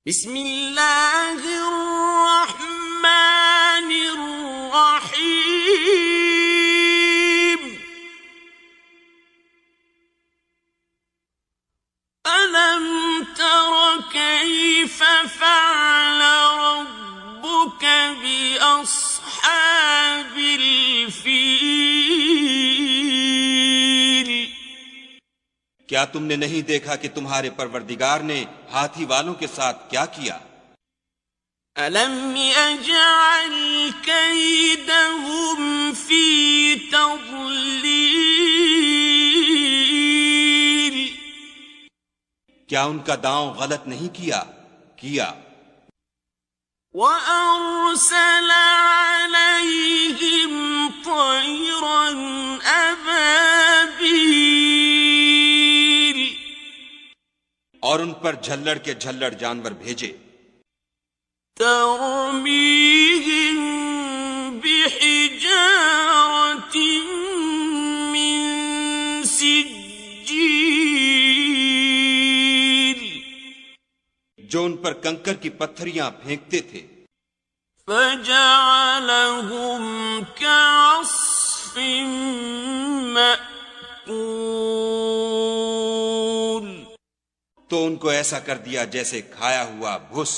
بسم اللہ الرحمن الرحیم ألم تر كيف فعل ربك بأصحاب الفیل؟ کیا تم نے نہیں دیکھا کہ تمہارے پروردگار نے ہاتھی والوں کے ساتھ کیا کیا؟ أَلَمْ يَجْعَلْ كَيْدَهُمْ فِي تَضْلِيلٍ؟ کیا ان کا داؤں غلط نہیں کیا؟ وَأَرْسَلَ عَلَيْهِمْ طَيْرًا أَبَابِيلَ اور ان پر جھلڑ کے جھلڑ جانور بھیجے، تَرْمِيهِمْ بِحِجَارَةٍ مِّن سِجِّيلٍ جو ان پر کنکر کی پتھریاں پھینکتے تھے، فَجَعَلَهُمْ كَعَصْفٍ مَّأْكُولٍ تو ان کو ایسا کر دیا جیسے کھایا ہوا بھس۔